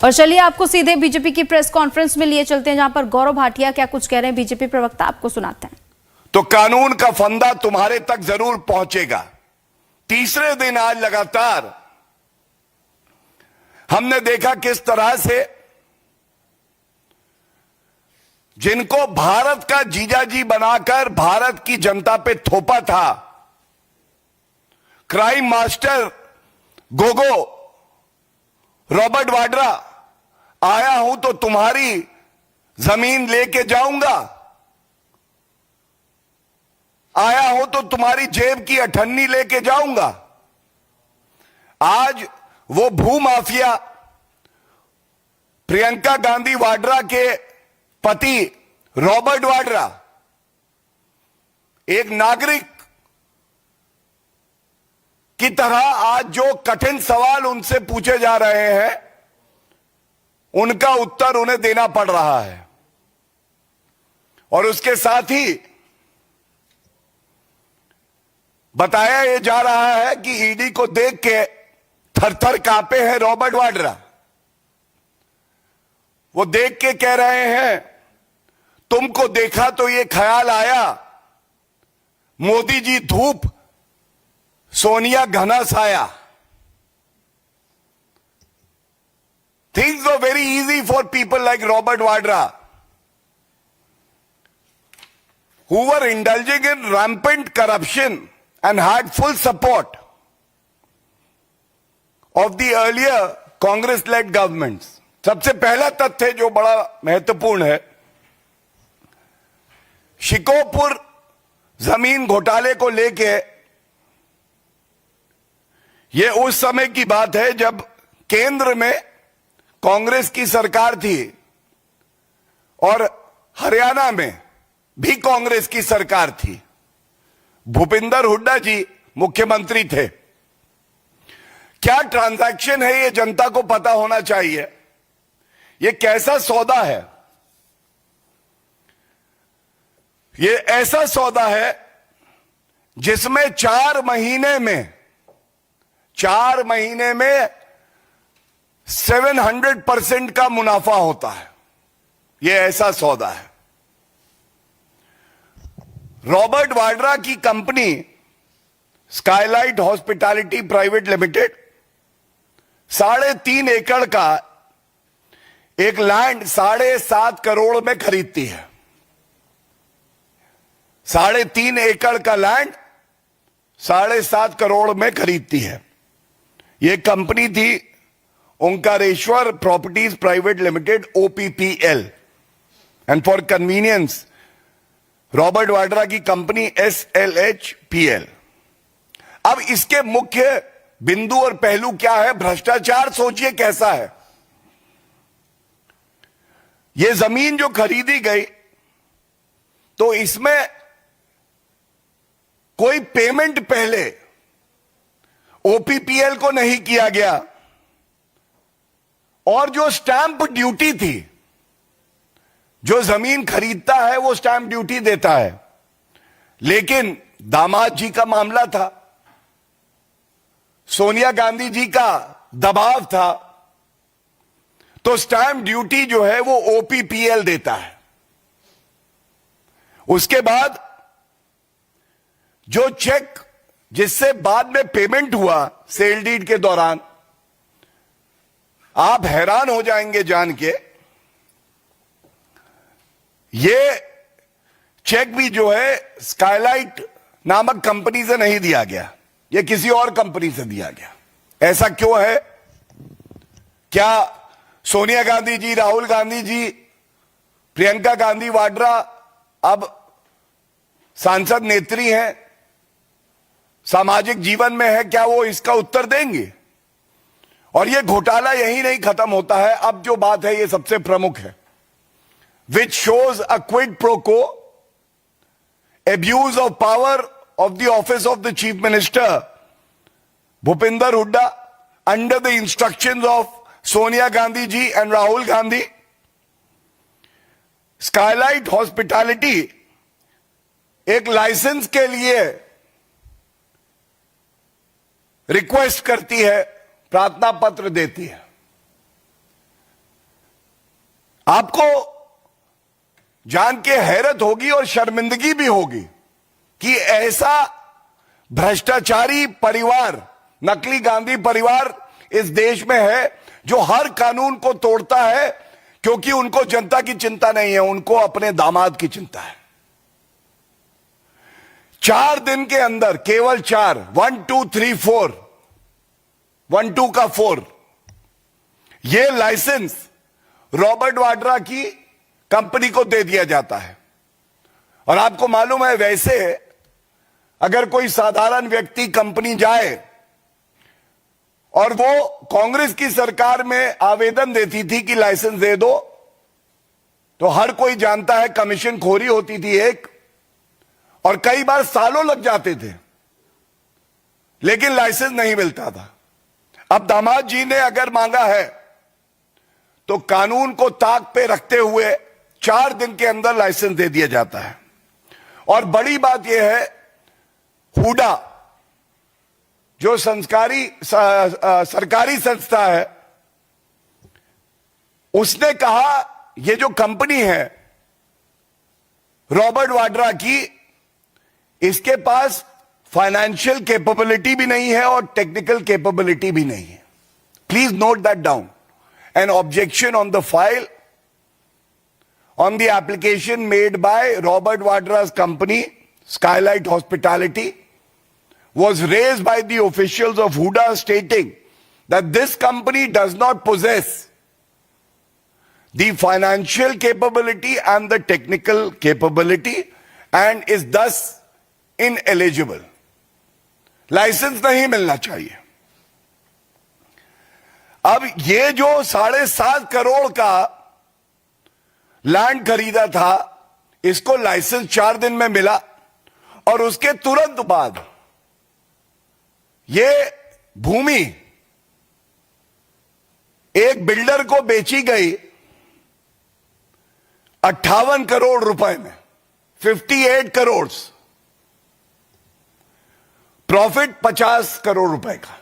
और चलिए आपको सीधे बीजेपी की प्रेस कॉन्फ्रेंस में लिए चलते हैं, जहां पर गौरव भाटिया क्या कुछ कह रहे हैं बीजेपी प्रवक्ता, आपको सुनाते हैं। तो कानून का फंदा तुम्हारे तक जरूर पहुंचेगा। तीसरे दिन आज लगातार हमने देखा किस तरह से जिनको भारत का जीजाजी बनाकर भारत की जनता पे थोपा था, crime master Gogo Robert Vadra, आया हूं तो तुम्हारी जमीन लेके जाऊंगा, आया हूं तो तुम्हारी जेब की अठन्नी लेके जाऊंगा। आज वो भूमाफिया प्रियंका गांधी वाड्रा के पति रॉबर्ट वाड्रा, एक नागरिक की तरह आज जो कठिन सवाल उनसे पूछे जा रहे हैं, उनका उत्तर उन्हें देना पड़ रहा है। और उसके साथ ही बताया यह जा रहा है कि ईडी को देख के थर-थर कांपे हैं रॉबर्ट वाड्रा। वो देख के कह रहे हैं, तुमको देखा तो ये ख्याल आया, मोदी जी धूप, सोनिया घना साया। Things were very easy for people like Robert Vadra, who were indulging in rampant corruption and had full support of the earlier Congress-led governments. सबसे पहला तथ्य जो बड़ा महत्वपूर्ण है, शिकोपुर जमीन घोटाले को लेके ये उस समय की बात है जब केंद्र में कांग्रेस की सरकार थी और हरियाणा में भी कांग्रेस की सरकार थी। भूपिंदर हुड्डा जी मुख्यमंत्री थे। क्या ट्रांजैक्शन है ये जनता को पता होना चाहिए। ये कैसा सौदा है, ये ऐसा सौदा है जिसमें 4 महीने में 700% का मुनाफा होता है। यह ऐसा सौदा है। रॉबर्ट वाड्रा की company Skylight hospitality private limited 3.5 एकड़ का एक लैंड 7.5 करोड़ में खरीदती है। 3.5 एकड़ का लैंड 7.5 करोड़ में खरीदती है। यह कंपनी थी Omkareshwar properties private limited, OPPL, and for convenience Robert Vadra की कंपनी SLHPL। अब इसके मुख्य बिंदु और पहलू क्या है। भ्रष्टाचार सोचिए कैसा है। यह जमीन जो खरीदी गई, तो इसमें कोई पेमेंट पहले OPPL को नहीं किया गया, और जो स्टैंप ड्यूटी थी, जो जमीन खरीदता है वो स्टैंप ड्यूटी देता है, लेकिन दामाद जी का मामला था, सोनिया गांधी जी का दबाव था, तो स्टैंप ड्यूटी जो है वो OPPL देता है। उसके बाद जो चेक जिससे बाद में पेमेंट हुआ सेल डीड के दौरान, आप हैरान हो जाएंगे जान के, ये चेक भी जो है स्काईलाइट नामक कंपनी से नहीं दिया गया, ये किसी और कंपनी से दिया गया। ऐसा क्यों है। क्या सोनिया गांधी जी, राहुल गांधी जी, प्रियंका गांधी वाड्रा अब सांसद नेत्री हैं, सामाजिक जीवन में है, क्या वो इसका उत्तर देंगे। और ये घोटाला यही नहीं खत्म होता है। अब जो बात है ये सबसे प्रमुख है, which shows a quid pro को, abuse of power of the office of the chief minister Bhupinder Hooda under the instructions of Sonia Gandhi ji and Rahul Gandhi। Skylight hospitality एक लाइसेंस के लिए रिक्वेस्ट करती है, प्रार्थना पत्र देती है। आपको जान के हैरत होगी और शर्मिंदगी भी होगी कि ऐसा भ्रष्टाचारी परिवार, नकली गांधी परिवार इस देश में है जो हर कानून को तोड़ता है क्योंकि उनको जनता की चिंता नहीं है, उनको अपने दामाद की चिंता है। 4 दिन के अंदर, केवल 4, 1 2 3 4, 1 2 का 4, ये लाइसेंस रॉबर्ट वाड्रा की कंपनी को दे दिया जाता है। और आपको मालूम है, वैसे अगर कोई साधारण व्यक्ति कंपनी जाए और वो कांग्रेस की सरकार में आवेदन देती थी कि लाइसेंस दे दो, तो हर कोई जानता है कमीशन खोरी होती थी एक, और कई बार सालों लग जाते थे, लेकिन लाइसेंस नहीं मिलता था। अब दामाद जी ने अगर मांगा है तो कानून को ताक पे रखते हुए 4 दिन के अंदर लाइसेंस दे दिया जाता है। और बड़ी बात यह है, हुडा जो सरकारी संस्था है, उसने कहा यह जो कंपनी है रॉबर्ट वाड्रा की, इसके पास फाइनेंशियल कैपेबिलिटी भी नहीं है और टेक्निकल कैपेबिलिटी भी नहीं है। Please note that down. An objection on the file on the application made by Robert Vadra's company, Skylight Hospitality, was raised by the officials of Huda stating that this company does not possess the financial capability and the technical capability and is thus ineligible. Licence नहीं मिलना चाहिए। अब ये जो 7.5 करोड़ का land खरीदा था, इसको लाइसेंस 4 दिन में मिला और उसके तुरंत बाद ये भूमि एक बिल्डर को बेची गई 58 करोड़ रुपए में, 58 करोड़, प्रॉफिट 50 करोड़ रुपए का।